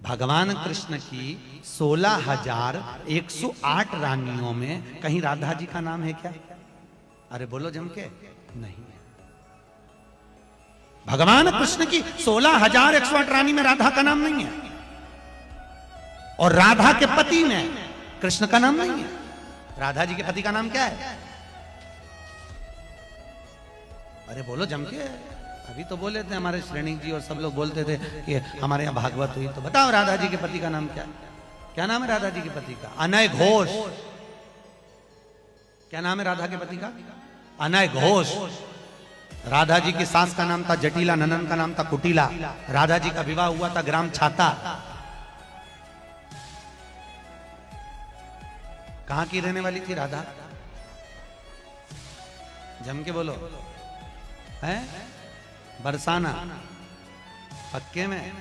भगवान कृष्ण की 16,108 रानियों में कहीं राधा जी का नाम है क्या? अरे बोलो जम के, नहीं है। भगवान कृष्ण की 16,108 रानी में राधा का नाम नहीं है, और राधा के पति में कृष्ण का नाम नहीं है। राधा जी के पति का नाम क्या है? अरे बोलो जम के, अभी तो बोले थे हमारे श्रेणी जी और सब लोग बोलते थे कि हमारे यहाँ भागवत हुई, तो बताओ राधा जी के पति का नाम क्या है? क्या नाम है राधा जी के पति का? अनय घोष। क्या नाम है राधा के पति का? अनय घोष। राधा जी की सास का नाम था जटिला, ननन का नाम था कुटिला। राधा जी का विवाह हुआ था ग्राम छाता। कहां की रहने वाली थी राधा? जम के बोलो। है बरसाना। पक्के में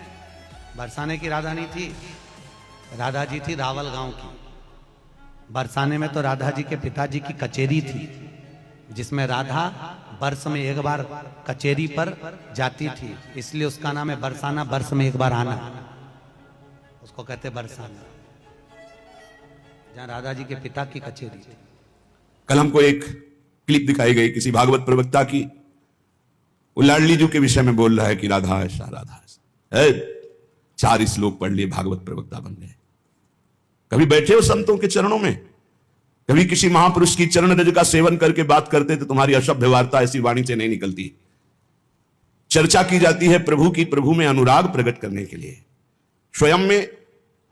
बरसाने की राधा नहीं थी, राधा जी थी रावल गांव की। बरसाने में तो राधा जी के पिताजी की कचेरी थी, जिसमें राधा वर्ष में एक बार कचेरी पर जाती थी, इसलिए उसका नाम है बरसाना। वर्ष में एक बार आना, उसको कहते बरसाना, जहां राधा जी के पिता की कचेरी थी। कल हमको एक क्लिप दिखाई गई किसी भागवत प्रवक्ता की, वो लाडली जी के विषय में बोल रहा है कि राधा ऐसा राधा ऐसा। 4 श्लोक पढ़ लिए, भागवत प्रवक्ता बन गए। कभी बैठे हो संतों के चरणों में? कभी किसी महापुरुष की चरण रज का सेवन करके बात करते तो तुम्हारी अशब्द वार्ता ऐसी वाणी से नहीं निकलती। चर्चा की जाती है प्रभु की, प्रभु में अनुराग प्रकट करने के लिए स्वयं में,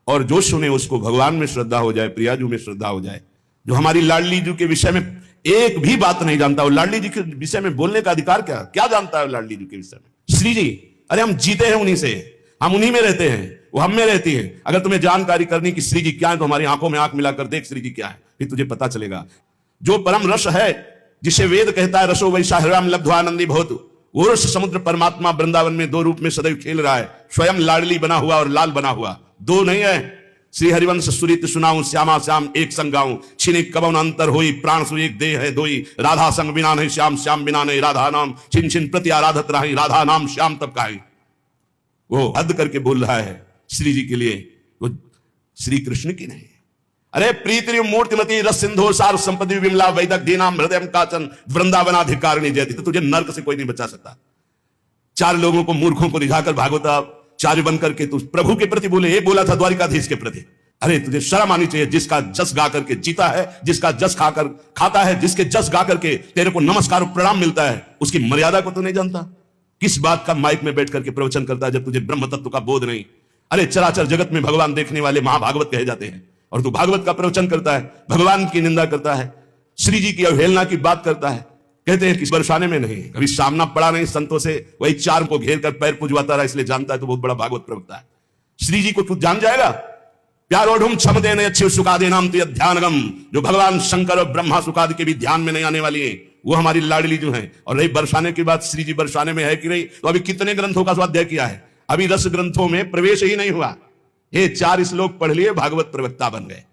और जो सुने उसको भगवान में श्रद्धा हो जाए, प्रियाजू में श्रद्धा हो जाए। जो हमारी लाडली जी के विषय में एक भी बात नहीं जानता, वो लाडली जी के विषय में बोलने का अधिकार क्या क्या जानता है लाडली जी के विषय में? श्री जी, अरे हम जीते हैं उन्हीं से, हम उन्हीं में रहते हैं, वो हम में रहती है। अगर तुम्हें जानकारी करनी कि श्री जी क्या है, तो हमारी आंखों में आंख मिलाकर देख श्री जी क्या है, फिर तुझे पता चलेगा। जो परम रस है, जिसे वेद कहता है रसो वैसा हृदय लब्ध्वानंदी भवतु, वो रस समुद्र परमात्मा वृंदावन में 2 रूप में सदैव खेल रहा है। स्वयं लाडली बना हुआ और लाल बना हुआ, 2 नहीं है। श्री हरिवंश सुरित सुनाऊं, श्यामा श्याम एक संग गाऊं, छिने कबन अंतर होई, प्राण सु एक देह है दोई। राधा संग बिना नहीं श्याम, श्याम बिना नहीं राधा नाम, छिन छिन प्रति आराधत रही, राधा नाम श्याम तब काहे। वो हद करके बोल रहा है श्री जी के लिए, वो श्री कृष्ण की नहीं। अरे प्रीति मूर्तिमती रस सिंधु सार संपत्ति विमला वैदक दीनाम हृदय काचन वृंदावनाधिकारिणी जयति। तो तुझे नर्क से कोई नहीं बचा सकता। 4 लोगों को, मूर्खों को रिझाकर भागवताचार्य बनकर के तू प्रभु के प्रति बोले, एक बोला था द्वारिकाधीश के प्रति। अरे तुझे शर्म आनी चाहिए। जिसका जस गा करके जीता है, जिसका जस खाकर खाता है, जिसके जस गा करके तेरे को नमस्कार और प्रणाम मिलता है, उसकी मर्यादा को तो नहीं जानता। किस बात का माइक में बैठ करके प्रवचन करता है जब तुझे ब्रह्म तत्व का बोध नहीं? अरे चराचर जगत में भगवान देखने वाले महाभागवत कहे जाते हैं, और तू भागवत का प्रवचन करता है, भगवान की निंदा करता है, श्री जी की अवहेलना की बात करता है। कहते हैं कि बरसाने में नहीं, कभी सामना पड़ा नहीं संतों से, वही 4 को घेर कर पैर पुजवाता रहा, इसलिए जानता है तो बहुत बड़ा भागवत प्रवक्ता है। श्री जी को तू जान जाएगा? प्यारो ढूंढ क्षम देने अच्छे सुखादे नाम तो ध्यानगम, जो भगवान शंकर और ब्रह्मा सुखादि के भी ध्यान में नहीं आने वाली है, वो हमारी लाडली जो है। और रही बरसाने की बात, श्री जी बरसाने में है कि नहीं, तो अभी कितने ग्रंथों का स्वाध्याय किया है? अभी रस ग्रंथों में प्रवेश ही नहीं हुआ। ये 4 श्लोक पढ़ लिए, भागवत प्रवक्ता बन गए।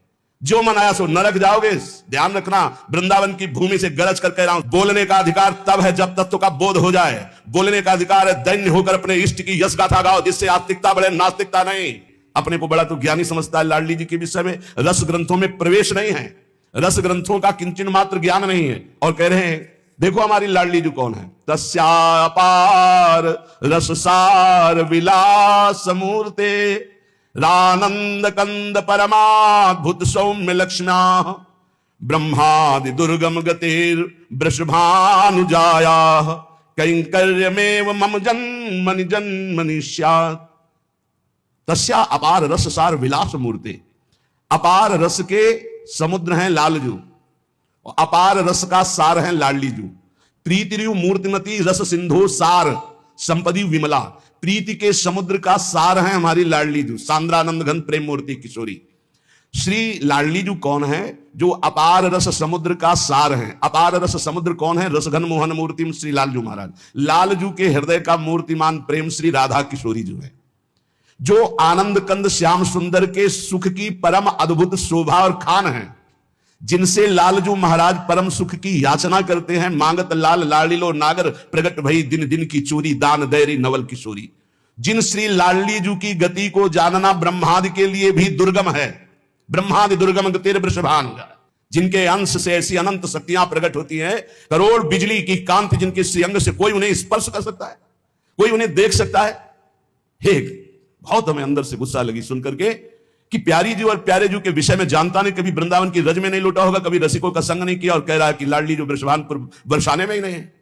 जो मन आया सो नरक जाओगे। ध्यान रखना, वृंदावन की भूमि से गरज कर कह रहा हूं, बोलने का अधिकार तब है जब तत्व का बोध हो जाए। बोलने का अधिकार है दैन्य होकर अपने इष्ट की यश गाथा गाओ, जिससे आस्तिकता बढ़े, नास्तिकता नहीं। अपने को बड़ा तो ज्ञानी समझता है लाडली जी के विषय में। रस ग्रंथों में प्रवेश नहीं है, रस ग्रंथों का किंचन मात्र ज्ञान नहीं है। और कह रहे हैं देखो हमारी लाडली जी कौन है? तस्यापार रससार विलास मूर्ते, रानंद कंद परमाद्भुत सौम्य लक्ष्म्या, ब्रह्मादि दुर्गम गतिर वृषभानुजाया, कैंकर्यमेव मम जन्मनि जन्मनि स्यात्। तस्या अपार रस सार विलास मूर्ते। अपार रस के समुद्र हैं लालजू, और अपार रस का सार है लाडली जू। प्रीति मूर्तिमती रस सिंधु सार संपदी विमला। प्रीति के समुद्र का सार है हमारी लाडली जू, सांद्रानंद घन प्रेम मूर्ति किशोरी। श्री लाडली जू कौन है? जो अपार रस समुद्र का सार है। अपार रस समुद्र कौन है? रसघन मोहन मूर्ति श्री लालजू महाराज। लालजू के हृदय का मूर्तिमान प्रेम श्री राधा किशोरी जू है। जो आनंद कंद श्याम सुंदर के सुख की परम अद्भुत शोभा और खान है, जिनसे लालजू महाराज परम सुख की याचना करते हैं। मांगत लाल लाड़िलो नागर, प्रगट भई दिन दिन की चोरी, दान दैरी नवल किशोरी। जिन श्री लाडली जी की गति को जानना ब्रह्मादि के लिए भी दुर्गम है। ब्रह्मादि दुर्गम गतिर वृषभांग, जिनके अंश से ऐसी अनंत शक्तियां प्रकट होती हैं, करोड़ बिजली की कांति जिनके श्रीअंग से कोई उन्हें स्पर्श कर सकता है, कोई उन्हें देख सकता है। हे, बहुत हमें अंदर से गुस्सा लगी सुनकर के कि प्यारी जी और प्यारे जी के विषय में जानता नहीं, कभी वृंदावन की रज में नहीं लौटा होगा, कभी रसिकों का संग नहीं किया, और कह रहा है कि लाडली जो वृषभानपुर बरसाने में ही नहीं है।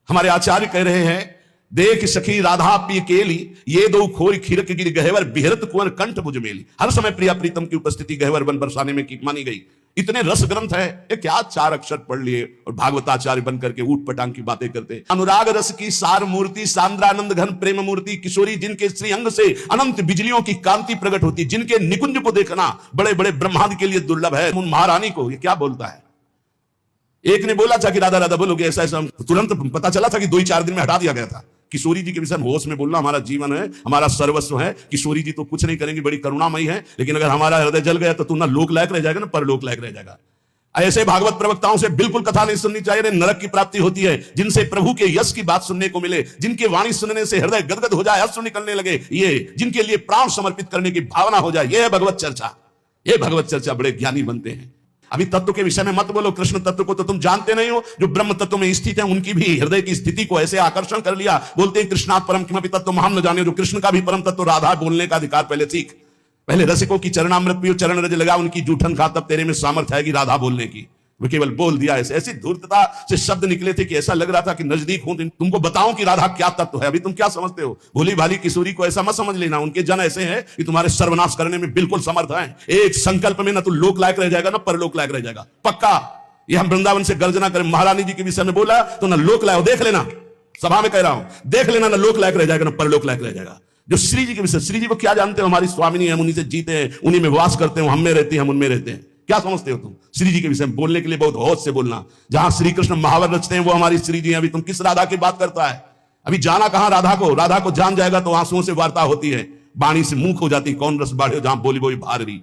हमारे आचार्य कह रहे हैं, देख सखी राधा पी केली, ये दो खोरी खीरक गिर गहवर, बिहरत कुंवर कंठ भुज मेली। हर समय प्रिया प्रीतम की उपस्थिति गहवर बन बरसाने में की मानी गई। इतने रस ग्रंथ है, ये क्या 4 अक्षर पढ़ लिए और भागवताचार्य बन करके ऊट पटांग की बातें करते। अनुराग रस की सार मूर्ति, सांद्रानंद घन प्रेम मूर्ति किशोरी, जिनके श्रीअंग से अनंत बिजलियों की कांति प्रकट होती, जिनके निकुंज को देखना बड़े बड़े ब्रह्मादि के लिए दुर्लभ है। उन महारानी को ये क्या बोलता है? एक ने बोला था कि राधा राधा बोलोगे, ऐसा ऐसा तुरंत पता चला था कि 2-4 दिन में हटा दिया गया था। किशोरी जी के विषय में होश में बोलना हमारा जीवन है, हमारा सर्वस्व है। किशोरी जी तो कुछ नहीं करेंगी, बड़ी करुणामयी है, लेकिन अगर हमारा हृदय जल गया तो तू ना लोक लायक रह जाएगा ना परलोक लायक रह जाएगा। ऐसे भागवत प्रवक्ताओं से बिल्कुल कथा नहीं सुननी चाहिए। नरक की प्राप्ति होती है। जिनसे प्रभु के यश की बात सुनने को मिले, जिनके वाणी सुनने से हृदय गदगद हो जाए, अश्रु निकलने लगे, ये जिनके लिए प्राण समर्पित करने की भावना हो जाए, यह है भगवत चर्चा। ये भगवत चर्चा बड़े ज्ञानी बनते हैं। अभी तत्व के विषय में मत बोलो, कृष्ण तत्व को तो तुम जानते नहीं हो। जो ब्रह्म तत्व में स्थित है, उनकी भी हृदय की स्थिति को ऐसे आकर्षण कर लिया। बोलते हैं कृष्णात् परम किमपि तत्व हम न जाने। जो कृष्ण का भी परम तत्व राधा बोलने का अधिकार पहले सीख। पहले रसिकों की चरणामृत पियो, चरण रज लगा, उनकी जूठन खा, तब तेरे में सामर्थ्य आएगी राधा बोलने की। वो केवल बोल दिया। ऐसी धूर्तता से शब्द निकले थे कि ऐसा लग रहा था कि नजदीक हूं, तुमको बताऊं कि राधा क्या तत्व है। अभी तुम क्या समझते हो? भोली भाली किशोरी को ऐसा मत समझ लेना। उनके जन ऐसे हैं कि तुम्हारे सर्वनाश करने में बिल्कुल समर्थ हैं। एक संकल्प में ना तू लोक लायक रह जाएगा ना परलोक लायक रह जाएगा, पक्का। ये हम वृंदावन से गर्जना करें। महारानी जी के विषय में बोला तो ना लोक लायक, देख लेना, सभा में कह रहा हूं, देख लेना, ना लोक लायक रह जाएगा ना परलोक लायक रह जाएगा। जो श्री जी के विषय, श्री जी को क्या जानते हो? हमारी स्वामिनी है, हम उन्हीं से जीते हैं, उन्हीं में वास करते हैं, हम में रहते हैं, हम उनमें रहते हैं। क्या समझते हो तुम? श्री जी के विषय में बोलने के लिए बहुत होश से बोलना। जहां श्री कृष्ण महावर रचते हैं वो हमारी श्री जी हैं। अभी तुम किस राधा की बात करता है? अभी जाना कहां राधा को? राधा को जान जाएगा तो आंसुओं से वार्ता होती है, वाणी से मुंह हो जाती। कौन रस बाढ़े जहां बोली बोली भार रही।